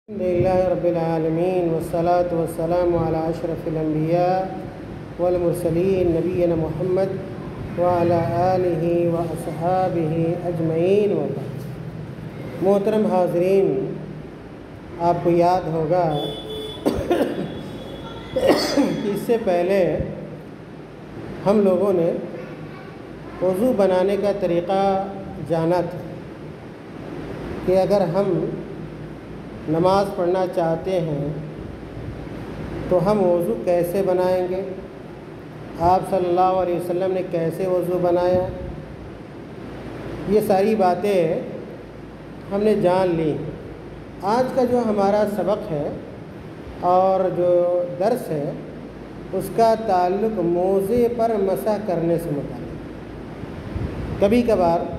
الحمدللہ رب العالمین والصلاة والسلام علی اشرف الانبیاء والمرسلین نبینا محمد وعلی آلہ واصحابہ اجمعین وبعد۔ محترم حاضرین، آپ کو یاد ہوگا کہ اس سے پہلے ہم لوگوں نے وضو بنانے کا طریقہ جانا تھا کہ اگر ہم نماز پڑھنا چاہتے ہیں تو ہم وضو کیسے بنائیں گے، آپ صلی اللہ علیہ وسلم نے کیسے وضو بنایا، یہ ساری باتیں ہم نے جان لی۔ آج کا جو ہمارا سبق ہے اور جو درس ہے اس کا تعلق موزے پر مسح کرنے سے متعلق۔ کبھی کبھار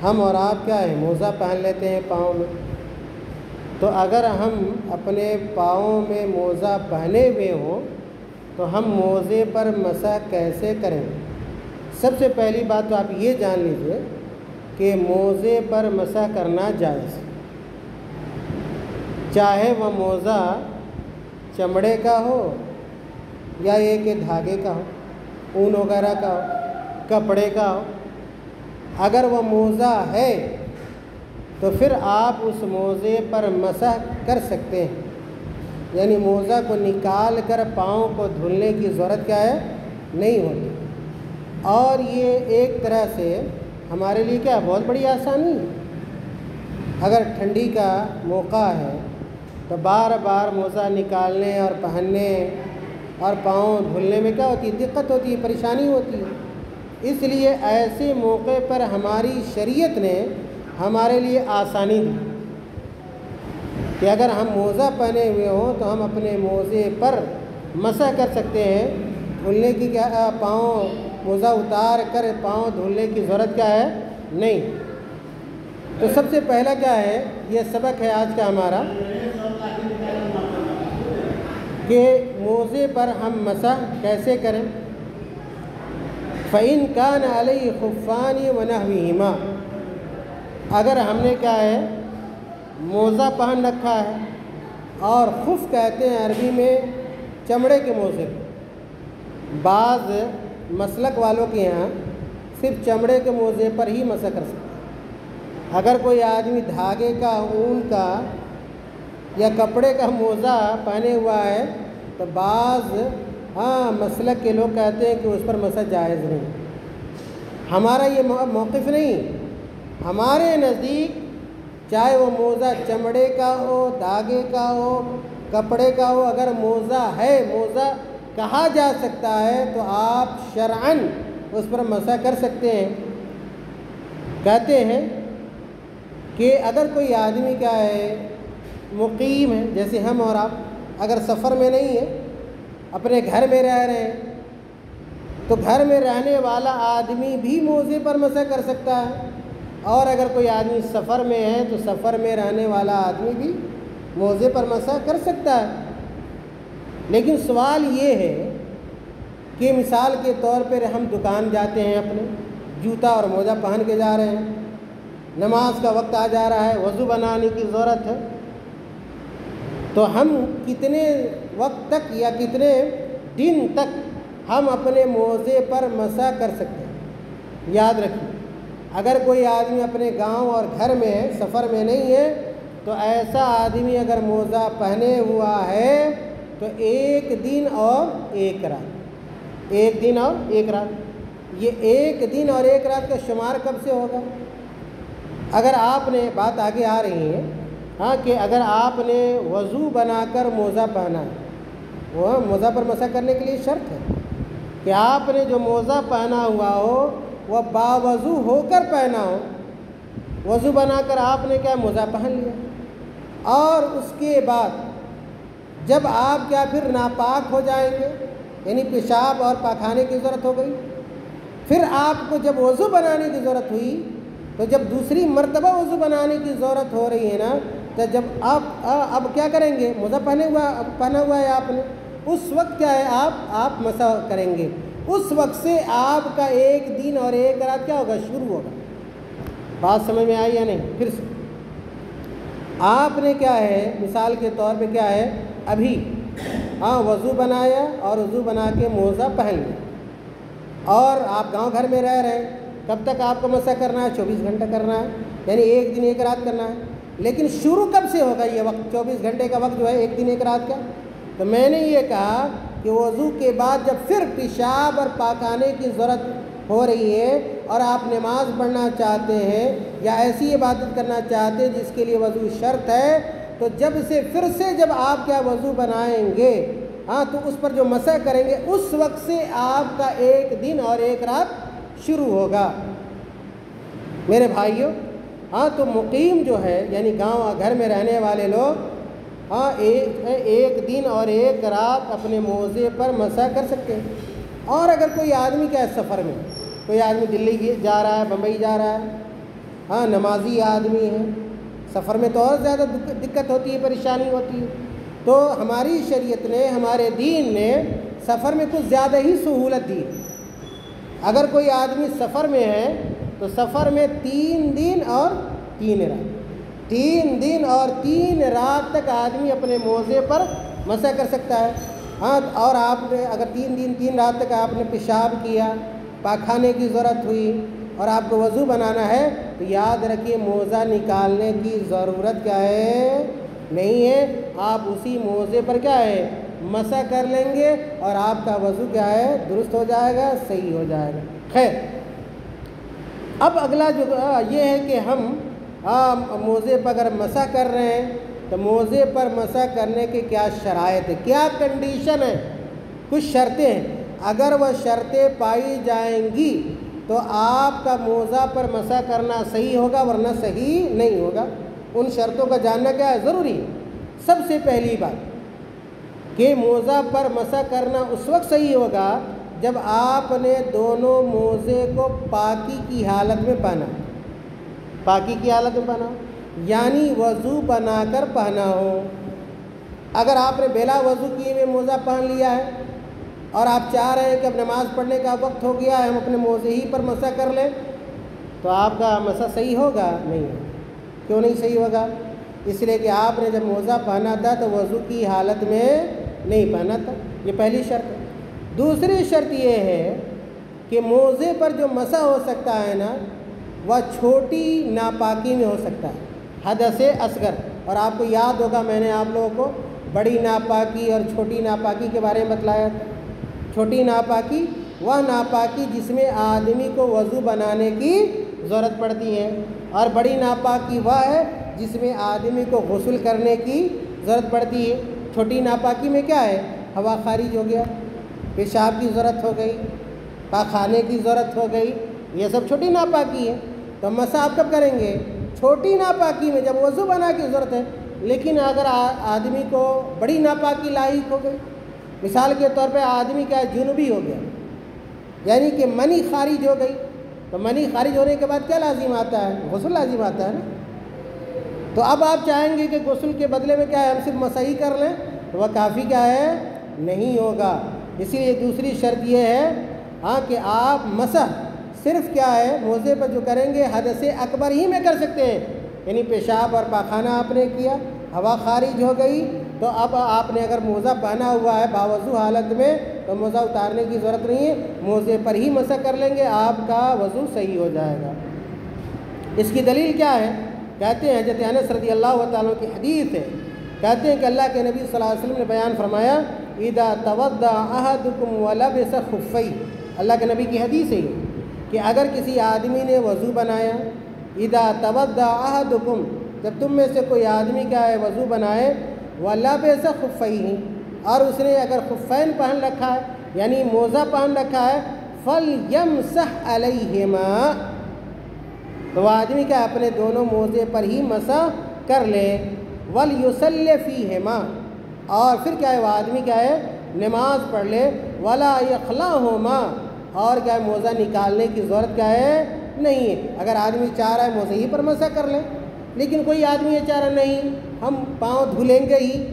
ہم اور آپ کیا ہے موزہ پہن لیتے ہیں پاؤں میں، تو اگر ہم اپنے پاؤں میں موزہ پہنے ہوئے ہوں تو ہم موزے پر مسح کیسے کریں؟ سب سے پہلی بات تو آپ یہ جان لیجئے کہ موزے پر مسح کرنا جائز، چاہے وہ موزہ چمڑے کا ہو یا یہ کہ دھاگے کا ہو، اون وغیرہ کا ہو، کپڑے کا ہو۔ اگر وہ موزہ ہے تو پھر آپ اس موزے پر مسح کر سکتے ہیں، یعنی موزہ کو نکال کر پاؤں کو دھلنے کی ضرورت کیا ہے نہیں ہوتی۔ اور یہ ایک طرح سے ہمارے لیے کیا بہت بڑی آسانی ہے۔ اگر ٹھنڈی کا موقع ہے تو بار بار موزہ نکالنے اور پہننے اور پاؤں دھلنے میں کیا ہوتی ہے، دقت ہوتی ہے، پریشانی ہوتی ہے۔ اس لیے ایسے موقع پر ہماری شریعت نے ہمارے لیے آسانی دی کہ اگر ہم موزہ پہنے ہوئے ہوں تو ہم اپنے موزے پر مسح کر سکتے ہیں، دھلنے کی کیا پاؤں موزہ اتار کر پاؤں دھلنے کی ضرورت کیا ہے نہیں۔ تو سب سے پہلا کیا ہے، یہ سبق ہے آج کا ہمارا کہ موزے پر ہم مسح کیسے کریں۔ فَإِنْ كَانَ عَلَيْهِ خُفَّانِ وَنَحْوِهِمَا، اگر ہم نے کیا ہے موزہ پہن رکھا ہے، اور خف کہتے ہیں عربی میں چمڑے کے موزے کو، بعض مسلک والوں کے یہاں صرف چمڑے کے موزے پر ہی مسح کر سکتے ہیں۔ اگر کوئی آدمی دھاگے کا، اون کا یا کپڑے کا موزہ پہنے ہوا ہے تو بعض مسلک کے لوگ کہتے ہیں کہ اس پر مسح جائز نہیں۔ ہمارا یہ موقف نہیں، ہمارے نزدیک چاہے وہ موزہ چمڑے کا ہو، دھاگے کا ہو، کپڑے کا ہو، اگر موزہ ہے، موزہ کہا جا سکتا ہے تو آپ شرعاً اس پر مسح کر سکتے ہیں۔ کہتے ہیں کہ اگر کوئی آدمی کیا ہے مقیم ہے، جیسے ہم اور آپ اگر سفر میں نہیں ہے، اپنے گھر میں رہ رہے ہیں، تو گھر میں رہنے والا آدمی بھی موزے پر مسح کر سکتا ہے، اور اگر کوئی آدمی سفر میں ہے تو سفر میں رہنے والا آدمی بھی موزے پر مسح کر سکتا ہے۔ لیکن سوال یہ ہے کہ مثال کے طور پر ہم دکان جاتے ہیں، اپنے جوتا اور موزہ پہن کے جا رہے ہیں، نماز کا وقت آ جا رہا ہے، وضو بنانے کی ضرورت ہے، تو ہم کتنے وقت تک یا کتنے دن تک ہم اپنے موزے پر مسح کر سکتے ہیں؟ یاد رکھیے، اگر کوئی آدمی اپنے گاؤں اور گھر میں ہے، سفر میں نہیں ہے، تو ایسا آدمی اگر موزہ پہنے ہوا ہے تو 1 دن اور 1 رات، 1 دن اور 1 رات، یہ 1 دن اور 1 رات کا شمار کب سے ہوگا؟ اگر آپ نے، بات آگے آ رہی ہے کہ اگر آپ نے وضو بنا کر موزہ پہنا ہے، وہ موزہ پر مسح کرنے کے لیے شرط ہے کہ آپ نے جو موزہ پہنا ہوا ہو وہ باوضو ہو کر پہنا ہو۔ وضو بنا کر آپ نے کیا موزہ پہن لیا، اور اس کے بعد جب آپ کیا پھر ناپاک ہو جائیں گے، یعنی پیشاب اور پاخانے کی ضرورت ہو گئی، پھر آپ کو جب وضو بنانے کی ضرورت ہوئی، تو جب دوسری مرتبہ وضو بنانے کی ضرورت ہو رہی ہے نا، تو جب آپ اب کیا کریں گے، موزہ پہنا ہوا ہے آپ نے، اس وقت کیا ہے آپ مسح کریں گے۔ اس وقت سے آپ کا 1 دن اور 1 رات کیا ہوگا، شروع ہوگا۔ بات سمجھ میں آئی یا نہیں؟ پھر سے آپ نے کیا ہے مثال کے طور پہ کیا ہے ابھی وضو بنایا اور وضو بنا کے موزہ پہن لیا اور آپ گاؤں گھر میں رہ رہے ہیں، کب تک آپ کو مسح کرنا ہے؟ 24 گھنٹہ کرنا ہے، یعنی ایک دن ایک رات کرنا ہے۔ لیکن شروع کب سے ہوگا یہ وقت؟ 24 گھنٹے کا وقت جو ہے ایک دن ایک رات کا۔ تو میں نے یہ کہا کہ وضو کے بعد جب پھر پیشاب اور پاکانے کی ضرورت ہو رہی ہے اور آپ نماز پڑھنا چاہتے ہیں یا ایسی عبادت کرنا چاہتے ہیں جس کے لیے وضو شرط ہے، تو جب آپ کیا وضو بنائیں گے تو اس پر جو مسح کریں گے اس وقت سے آپ کا ایک دن اور ایک رات شروع ہوگا۔ میرے بھائیوں تو مقیم جو ہے یعنی گاؤں گھر میں رہنے والے لوگ ایک دن اور ایک رات اپنے موزے پر مسح کر سکتے ہیں۔ اور اگر کوئی آدمی کیا ہے سفر میں، کوئی آدمی دلی جا رہا ہے، بمبئی جا رہا ہے، نمازی آدمی ہے، سفر میں تو اور زیادہ دقت ہوتی ہے، پریشانی ہوتی ہے، تو ہماری شریعت نے، ہمارے دین نے سفر میں کچھ زیادہ ہی سہولت دی۔ اگر کوئی آدمی سفر میں ہے تو سفر میں 3 دن اور 3 رات 3 دن اور 3 رات تک آدمی اپنے موزے پر مسح کر سکتا ہے۔ اور آپ نے اگر 3 دن 3 رات تک آپ نے پیشاب کیا، پاخانے کی ضرورت ہوئی اور آپ کو وضو بنانا ہے تو یاد رکھیے موزہ نکالنے کی ضرورت کیا ہے؟ نہیں ہے، آپ اسی موزے پر کیا ہے مسح کر لیں گے اور آپ کا وضو کیا ہے درست ہو جائے گا، صحیح ہو جائے گا۔ خیر، اب اگلا جو یہ ہے کہ ہم موزے پر اگر مسح کر رہے ہیں تو موزے پر مسح کرنے کے کیا شرائط ہے، کیا کنڈیشن ہے؟ کچھ شرطیں ہیں، اگر وہ شرطیں پائی جائیں گی تو آپ کا موزہ پر مسح کرنا صحیح ہوگا ورنہ صحیح نہیں ہوگا۔ ان شرطوں کا جاننا کیا ہے ضروری ہے۔ سب سے پہلی بات کہ موزہ پر مسح کرنا اس وقت صحیح ہوگا جب آپ نے دونوں موزے کو پاکی کی حالت میں پہنا، پاکی کی حالت میں پہنا یعنی وضو بنا کر پہنا ہو۔ اگر آپ نے بلا وضو کیے ہوئے موزہ پہن لیا ہے اور آپ چاہ رہے ہیں کہ اب نماز پڑھنے کا وقت ہو گیا ہے، ہم اپنے موزے ہی پر مسح کر لیں، تو آپ کا مسح صحیح ہوگا؟ نہیں ہوگا۔ کیوں نہیں صحیح ہوگا؟ اس لیے کہ آپ نے جب موزہ پہنا تھا تو وضو کی حالت میں نہیں پہنا تھا، یہ پہلی شرط ہے۔ دوسری شرط یہ ہے کہ موزے پر جو مسح ہو سکتا ہے نا وہ چھوٹی ناپاکی میں ہو سکتا ہے، حدث اصغر۔ اور آپ کو یاد ہوگا میں نے آپ لوگوں کو بڑی ناپاکی اور چھوٹی ناپاکی کے بارے میں بتلایا تھا۔ چھوٹی ناپاکی وہ ناپاکی جس میں آدمی کو وضو بنانے کی ضرورت پڑتی ہے، اور بڑی ناپاکی وہ ہے جس میں آدمی کو غسل کرنے کی ضرورت پڑتی ہے۔ چھوٹی ناپاکی میں کیا ہے؟ ہوا خارج ہو گیا، پیشاب کی ضرورت ہو گئی، پاخانے کی ضرورت ہو گئی، یہ سب چھوٹی ناپاکی ہے۔ تو مسح آپ کب کریں گے؟ چھوٹی ناپاکی میں، جب وضو بنا کی ضرورت ہے۔ لیکن اگر آدمی کو بڑی ناپاکی لاحق ہو گئی، مثال کے طور پہ آدمی کیا جنوبی ہو گیا، یعنی کہ منی خارج ہو گئی، تو منی خارج ہونے کے بعد کیا لازم آتا ہے؟ غسل لازم آتا ہے نا۔ تو اب آپ چاہیں گے کہ غسل کے بدلے میں کیا ہے ہم صرف مسح ہی کر لیں، تو وہ کافی کیا ہے نہیں ہوگا۔ اسی لیے دوسری شرط یہ ہے کہ آپ مسح صرف کیا ہے موزے پر جو کریں گے حدث اکبر ہی میں کر سکتے ہیں، یعنی پیشاب اور پاخانہ آپ نے کیا، ہوا خارج ہو گئی، تو اب آپ نے اگر موزہ پہنا ہوا ہے باوضو حالت میں تو موزہ اتارنے کی ضرورت نہیں ہے، موزے پر ہی مسح کر لیں گے، آپ کا وضو صحیح ہو جائے گا۔ اس کی دلیل کیا ہے؟ کہتے ہیں حضرت انس رضی اللہ تعالیٰ کی حدیث ہے، کہتے ہیں کہ اللہ کے نبی صلی اللہ علیہ وسلم نے بیان فرمایا اذا توضأ احدکم ولبس خفیہ، اللہ کے نبی کی حدیث ہے کہ اگر کسی آدمی نے وضو بنایا، اذا توضأ احدکم، جب تم میں سے کوئی آدمی کیا ہے وضو بنائے، ولبس خفیہ، اور اس نے اگر خفین پہن رکھا ہے یعنی موزہ پہن رکھا ہے، فلیمسح علیہما، تو وہ آدمی کیا اپنے دونوں موزے پر ہی مسح کر لے، ولیصلی فیہما، اور پھر کیا ہے وہ آدمی کیا ہے نماز پڑھ لے، ولا یخلعہما، اور کیا ہے موزہ نکالنے کی ضرورت کیا ہے نہیں ہے۔ اگر آدمی چاہ رہا ہے موزے ہی پر مسح کر لیں، لیکن کوئی آدمی یہ چاہ رہا نہیں ہم پاؤں دھلیں گے ہی،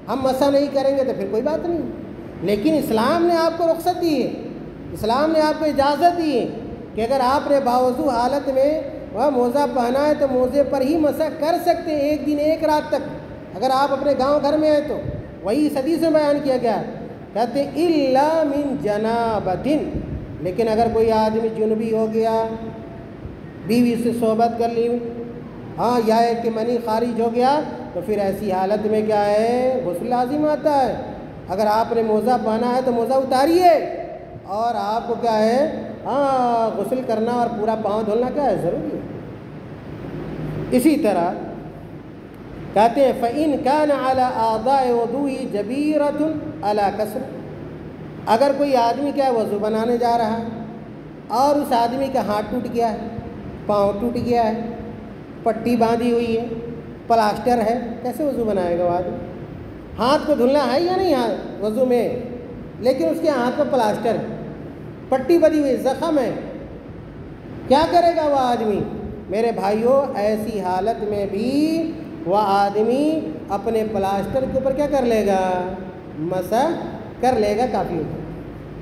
ہم مسح نہیں کریں گے، تو پھر کوئی بات نہیں۔ لیکن اسلام نے آپ کو رخصت دی ہے، اسلام نے آپ کو اجازت دی ہے کہ اگر آپ نے باوضو حالت میں وہ موزہ پہنا ہے تو موزے پر ہی مسح کر سکتے ہیں ایک دن ایک رات تک، اگر آپ اپنے گاؤں گھر میں ہیں تو۔ وہی اس حدیث میں بیان کیا گیا، کہتے ہیں الا من جنابۃ، لیکن اگر کوئی آدمی جنبی ہو گیا، بیوی سے صحبت کر لی، ہاں، یا ایک کہ منی خارج ہو گیا، تو پھر ایسی حالت میں کیا ہے، غسل لازم آتا ہے۔ اگر آپ نے موزہ پہنا ہے تو موزہ اتاریے، اور آپ کو کیا ہے، ہاں، غسل کرنا اور پورا پاؤں دھلنا کیا ہے، ضروری ہے۔ اسی طرح کہتے ہیں فَإِنْ كَانَ عَلَىٰ أَعْضَاءِ وُضُوئِهِ جَبِيرَةٌ عَلَىٰ كَسْرٍ، اگر کوئی آدمی کیا ہے وضو بنانے جا رہا ہے اور اس آدمی کا ہاتھ ٹوٹ گیا ہے، پاؤں ٹوٹ گیا ہے، پٹی باندھی ہوئی ہے، پلاسٹر ہے، کیسے وضو بنائے گا وہ آدمی؟ ہاتھ کو دھلنا ہے یا نہیں وضو میں، لیکن اس کے ہاتھ پر پلاسٹر ہے، پٹی بندھی ہوئی، زخم ہے، کیا کرے گا وہ آدمی؟ میرے بھائیوں، ایسی حالت میں بھی وہ آدمی اپنے پلاسٹر کے اوپر کیا کر لے گا، مسح کر لے گا، کافی ہوگا۔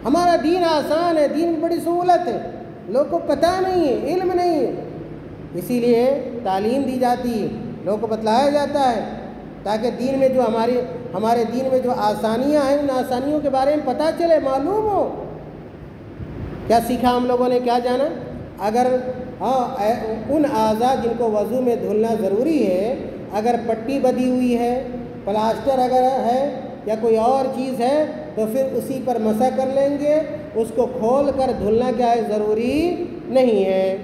ہمارا دین آسان ہے، دین بڑی سہولت ہے، لوگوں کو پتہ نہیں ہے، علم نہیں ہے، اسی لیے تعلیم دی جاتی ہے، لوگوں کو بتلایا جاتا ہے، تاکہ دین میں جو ہمارے دین میں جو آسانیاں ہیں ان آسانیوں کے بارے میں پتہ چلے، معلوم ہو۔ کیا سیکھا ہم لوگوں نے، کیا جانا؟ اگر ان اعضاء جن کو وضو میں دھلنا ضروری ہے، اگر پٹی بندھی ہوئی ہے، پلاسٹر اگر ہے یا کوئی اور چیز ہے، تو پھر اسی پر مسح کر لیں گے، اس کو کھول کر دھلنا کیا ہے، ضروری نہیں ہے۔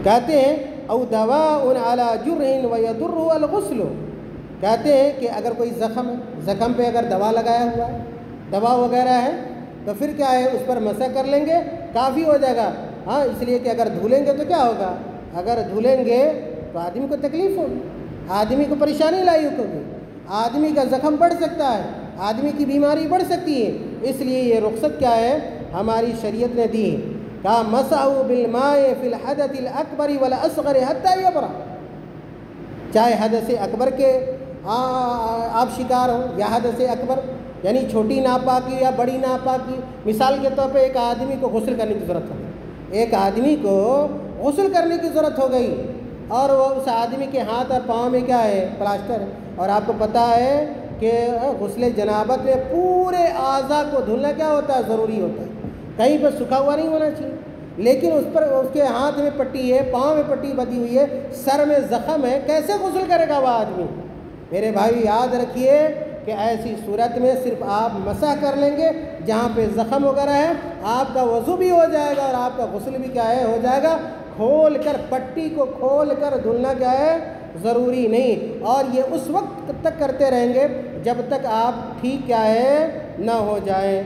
کہتے ہیں او دواء علی جرح ویضر الغسل، کہتے ہیں کہ اگر کوئی زخم ہے، زخم پہ اگر دوا لگایا ہوا ہے، دوا وغیرہ ہے، تو پھر کیا ہے، اس پر مسح کر لیں گے، کافی ہو جائے گا۔ ہاں، اس لیے کہ اگر دھلیں گے تو کیا ہوگا، اگر دھلیں گے تو آدمی کو تکلیف ہوگی، آدمی کو پریشانی لاحق ہوگی، آدمی کا زخم بڑھ سکتا ہے، آدمی کی بیماری بڑھ سکتی ہے، اس لیے یہ رخصت کیا ہے، ہماری شریعت نے دی ہے۔ کہا مسحوا بالماء فی الحدث الاکبر والاصغر حتی یبرأ، چاہے حدث اکبر کے آپ شکار ہوں یا حدث اکبر یعنی چھوٹی ناپاکی یا بڑی ناپاکی۔ مثال کے طور پہ ایک آدمی کو غسل کرنے کی ضرورت ہو گئی، ایک آدمی کو غسل کرنے کی ضرورت ہو گئی، اور وہ اس آدمی کے ہاتھ اور پاؤں میں کیا ہے، پلاسٹر ہے، اور آپ کو پتہ ہے کہ غسل جنابت میں پورے اعضاء کو دھلنا کیا ہوتا ہے، ضروری ہوتا ہے، کہیں پہ سکھا ہوا نہیں ہونا چاہیے، لیکن اس کے ہاتھ میں پٹی ہے، پاؤں میں پٹی بندھی ہوئی ہے، سر میں زخم ہے، کیسے غسل کرے گا وہ آدمی؟ میرے بھائی یاد رکھیے کہ ایسی صورت میں صرف آپ مسح کر لیں گے، جہاں پہ زخم وغیرہ ہے آپ کا وضو بھی ہو جائے گا اور آپ کا غسل بھی کیا ہے، ہو جائے گا۔ کھول کر، پٹی کو کھول کر دھلنا کیا ہے، ضروری نہیں، اور یہ اس وقت تک کرتے رہیں گے جب تک آپ ٹھیک کیا ہے، نہ ہو جائیں۔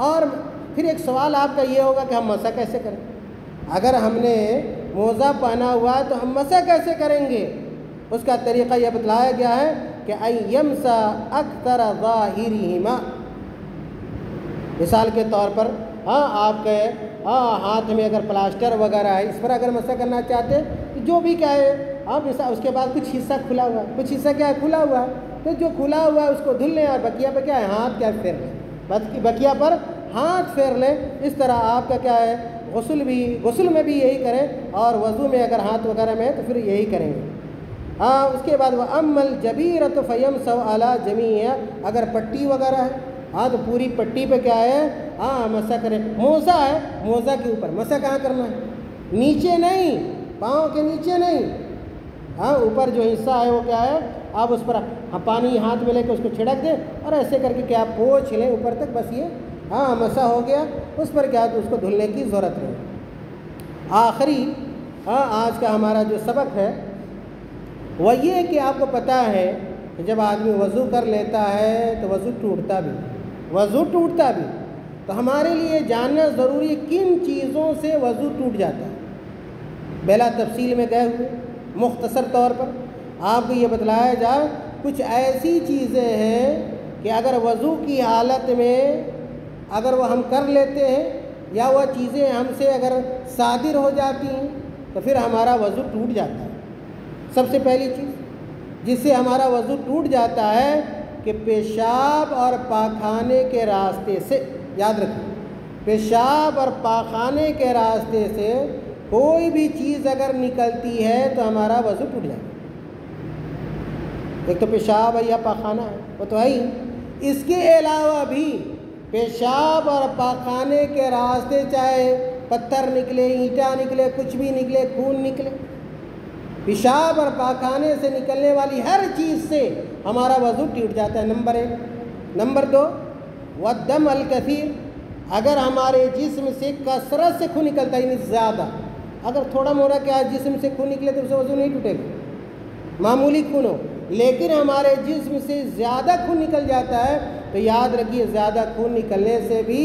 اور پھر ایک سوال آپ کا یہ ہوگا کہ ہم مسح کیسے کریں؟ اگر ہم نے موزہ پہنا ہوا ہے تو ہم مسح کیسے کریں گے؟ اس کا طریقہ یہ بتلایا گیا ہے کہ ان یمسح اکثر ظاہرہما، مثال کے طور پر آپ کے ہاتھ میں اگر پلاسٹر وغیرہ ہے، اس پر اگر مسح کرنا چاہتے ہیں تو جو بھی کیا ہے، اس کے بعد کچھ حصہ کھلا ہوا ہے، کچھ حصہ کیا ہے، کھلا ہوا ہے، تو جو کھلا ہوا ہے اس کو دھل لیں اور بقیہ پہ کیا ہے، ہاتھ کیا پھیر لیں، بقیہ پر ہاتھ پھیر لیں۔ اس طرح آپ کا کیا ہے، غسل میں بھی یہی کریں، اور وضو میں اگر ہاتھ وغیرہ میں ہے تو پھر یہی کریں گے۔ اس کے بعد وَأَمَّا الْجَبِيرَةُ فَيَمْسَحُ عَلَىٰ جَمِيعِهَا، اگر پٹی وغیرہ ہے تو پوری پٹی پہ کیا ہے، مسح کریں۔ موزہ ہے، موزہ کے اوپر مسح کہاں کرنا ہے، نیچے نہیں، پاؤں کے نیچے نہیں، اوپر جو حصہ ہے وہ کیا ہے، آپ اس پر پانی ہاتھ میں لے کے اس کو چھڑک دیں اور ایسے کر کے کیا پوچھ لیں اوپر تک، بس یہ مسح ہو گیا، اس پر کیا اس کو دھلنے کی ضرورت نہیں۔ آخری آج کا ہمارا جو سبق ہے وہ یہ کہ آپ کو پتہ ہے کہ جب آدمی وضو کر لیتا ہے تو وضو ٹوٹتا بھی، تو ہمارے لیے جاننا ضروری ہے کن چیزوں سے وضو ٹوٹ جاتا ہے۔ بلا تفصیل میں گئے ہوئے مختصر طور پر آپ کو یہ بتلایا جائے، کچھ ایسی چیزیں ہیں کہ اگر وضو کی حالت میں اگر وہ ہم کر لیتے ہیں یا وہ چیزیں ہم سے اگر صادر ہو جاتی ہیں تو پھر ہمارا وضو ٹوٹ جاتا ہے۔ سب سے پہلی چیز جس سے ہمارا وضو ٹوٹ جاتا ہے کہ پیشاب اور پاخانے کے راستے سے، یاد رکھیں، پیشاب اور پاخانے کے راستے سے کوئی بھی چیز اگر نکلتی ہے تو ہمارا وضو ٹوٹ جائے گا۔ ایک تو پیشاب ہے یا پاخانہ ہے، وہ تو ہے ہی، اس کے علاوہ بھی پیشاب اور پاخانے کے راستے چاہے پتھر نکلے، اینٹا نکلے، کچھ بھی نکلے، خون نکلے، پیشاب اور پاخانے سے نکلنے والی ہر چیز سے ہمارا وضو ٹوٹ جاتا ہے، نمبر 1۔ نمبر 2، والدم الکثیر، اگر ہمارے جسم سے کثرت سے خون نکلتا ہے، یعنی زیادہ، اگر تھوڑا موڑا کیا جسم سے خون نکلے تو اسے وضو نہیں ٹوٹے گا، معمولی خون ہو، لیکن ہمارے جسم سے زیادہ خون نکل جاتا ہے تو یاد رکھیے زیادہ خون نکلنے سے بھی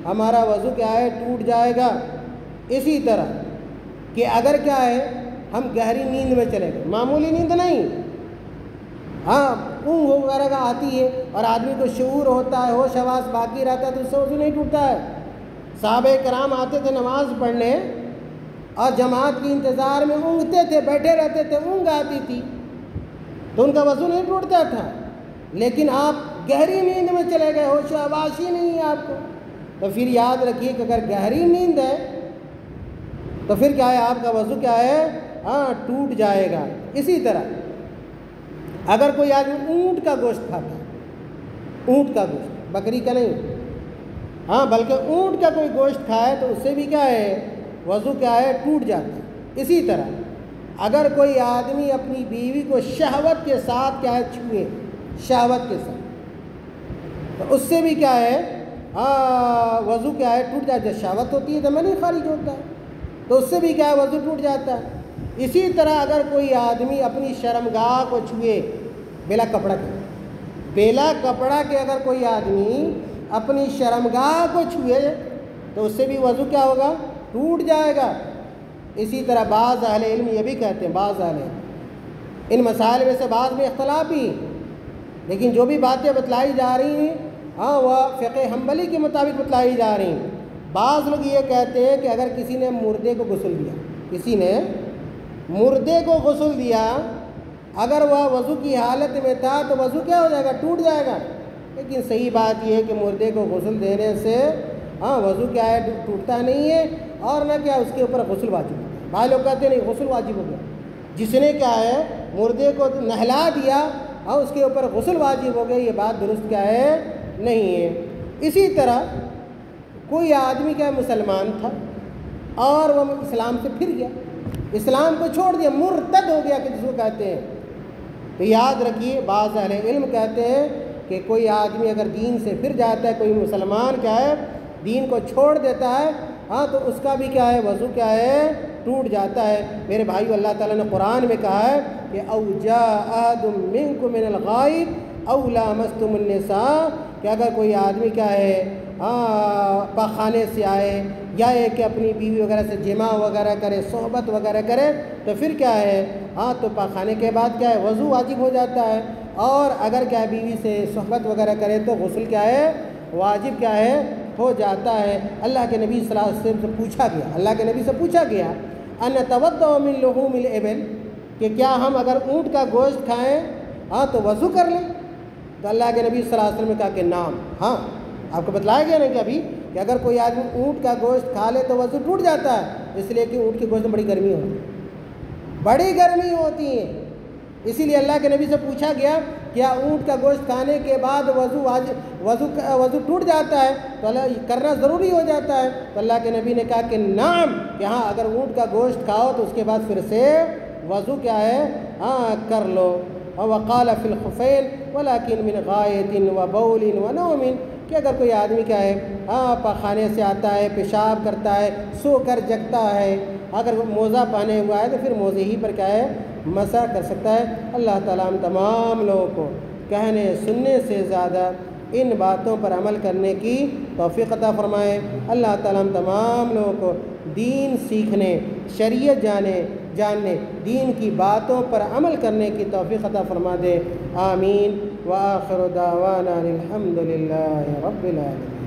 ہمارا وضو کیا ہے، ٹوٹ جائے گا۔ اسی طرح کہ اگر کیا ہے ہم گہری نیند میں چلے گئے، معمولی نیند نہیں، ہاں اونگ وغیرہ کا آتی ہے اور آدمی کو شعور ہوتا ہے، ہوش حواس باقی رہتا ہے تو اس سے وضو نہیں ٹوٹتا ہے۔ صحابہ کرام آتے تھے نماز پڑھنے اور جماعت کی انتظار میں اونگتے تھے، بیٹھے رہتے تھے، اونگ آتی تھی تو ان کا وضو نہیں ٹوٹتا تھا، لیکن آپ گہری نیند میں چلے گئے، ہوش و حواس ہی نہیں ہے آپ کو، تو پھر یاد رکھیے کہ اگر گہری نیند ہے تو پھر کیا ہے، آپ کا وضو کیا ہے، ٹوٹ جائے گا۔ اسی طرح اگر کوئی آدمی اونٹ کا گوشت کھاتا ہے، اونٹ کا گوشت، بکری کا نہیں، بلکہ اونٹ کا کوئی گوشت کھائے تو اس سے بھی کیا ہے، وضو کیا ہے، ٹوٹ جاتا ہے۔ اسی طرح اگر کوئی آدمی اپنی بیوی کو شہوت کے ساتھ کیا ہے، چھوئے، شہوت کے ساتھ، تو اس سے بھی کیا ہے، وضو کیا ہے، ٹوٹ جاتا ہے۔ شہوت ہوتی ہے تو میں نہیں خارج ہوتا ہے تو اس سے بھی کیا ہے، وضو ٹوٹ جاتا ہے۔ اسی طرح اگر کوئی آدمی اپنی شرمگاہ کو چھوئے بلا کپڑا کے، بلا کپڑا کے اگر کوئی آدمی اپنی شرمگاہ کو چھوئے تو اس سے بھی وضو کیا ہوگا، ٹوٹ جائے گا۔ اسی طرح بعض اہل علم یہ بھی کہتے ہیں، بعض اہل علم ان مسائل میں سے بعض میں اختلاف بھی، لیکن جو بھی باتیں بتلائی جا رہی ہیں وہ فقہ حنبلی کے مطابق بتلائی جا رہی ہیں۔ بعض لوگ یہ کہتے ہیں کہ اگر کسی نے مردے کو غسل دیا، کسی نے مردے کو غسل دیا، اگر وہ وضو کی حالت میں تھا تو وضو کیا ہو جائے گا، ٹوٹ جائے گا۔ لیکن صحیح بات یہ ہے کہ مردے کو غسل دینے سے وضو کیا ہے، ٹوٹتا نہیں ہے، اور نہ کیا اس کے اوپر غسل واجب ہے۔ بعض لوگ کہتے ہیں نہیں، غسل واجب ہو گیا، جس نے کیا ہے مردے کو نہلا دیا اور اس کے اوپر غسل واجب ہو گیا، یہ بات درست کیا ہے، نہیں ہے۔ اسی طرح کوئی آدمی کیا مسلمان تھا اور وہ اسلام سے پھر گیا، اسلام کو چھوڑ دیا، مرتد ہو گیا کہ جس کو کہتے ہیں، تو یاد رکھیے بعض اہل علم کہتے ہیں کہ کوئی آدمی اگر دین سے پھر جاتا ہے، کوئی مسلمان کیا ہے دین کو چھوڑ دیتا ہے، تو اس کا بھی کیا ہے، وضو کیا ہے، ٹوٹ جاتا ہے۔ میرے بھائیو، اللہ تعالیٰ نے قرآن میں کہا ہے کہ او جاء احد منکم من الغائط او لامستم النساء، کہ اگر کوئی آدمی کیا ہے پاخانے سے آئے یا یہ کہ اپنی بیوی وغیرہ سے جماع وغیرہ کرے، صحبت وغیرہ کرے، تو پھر کیا ہے، تو پاخانے کے بعد کیا ہے، وضو واجب ہو جاتا ہے، اور اگر کیا بیوی سے صحبت وغیرہ کرے تو غسل کیا ہے، واجب کیا ہے، ہو جاتا ہے۔ اللہ کے نبی صلی اللہ علیہ وسلم سے پوچھا گیا، اللہ کے نبی سے پوچھا گیا ان نتوضأ من لحوم الابل، کہ کیا ہم اگر اونٹ کا گوشت کھائیں تو وضو کر لیں؟ تو اللہ کے نبی صلی اللہ علیہ وسلم نے کہا کہ نعم، آپ کو بتلایا گیا نا کہ ابھی کہ اگر کوئی آدمی اونٹ کا گوشت کھا لے تو وضو ٹوٹ جاتا ہے، اس لیے کہ اونٹ کے گوشت میں بڑی گرمی ہوتی ہے، بڑی گرمی ہوتی ہے، اسی لیے اللہ کے نبی سے پوچھا گیا کیا اونٹ کا گوشت کھانے کے بعد وضو ٹوٹ جاتا ہے، تو اللہ کرنا ضروری ہو جاتا ہے، تو اللہ کے نبی نے کہا کہ نعم، کہ ہاں اگر اونٹ کا گوشت کھاؤ تو اس کے بعد پھر سے وضو کیا ہے، کر لو۔ وقال فی الخفین ولکن من غائط وبول ونوم، کہ اگر کوئی آدمی کیا ہے پاخانے سے آتا ہے، پیشاب کرتا ہے، سو کر جگتا ہے، اگر موزہ پہنے ہوا ہے تو پھر موزے ہی پر کیا ہے، مسح کر سکتا ہے۔ اللہ تعالیٰ ہم تمام لوگوں کو کہنے سننے سے زیادہ ان باتوں پر عمل کرنے کی توفیق عطا فرمائے۔ اللہ تعالیٰ ہم تمام لوگوں کو دین سیکھنے، شریعت جاننے، دین کی باتوں پر عمل کرنے کی توفیق عطا فرما دے، آمین۔ وآخر دعوانا الحمد للہ رب العالمین۔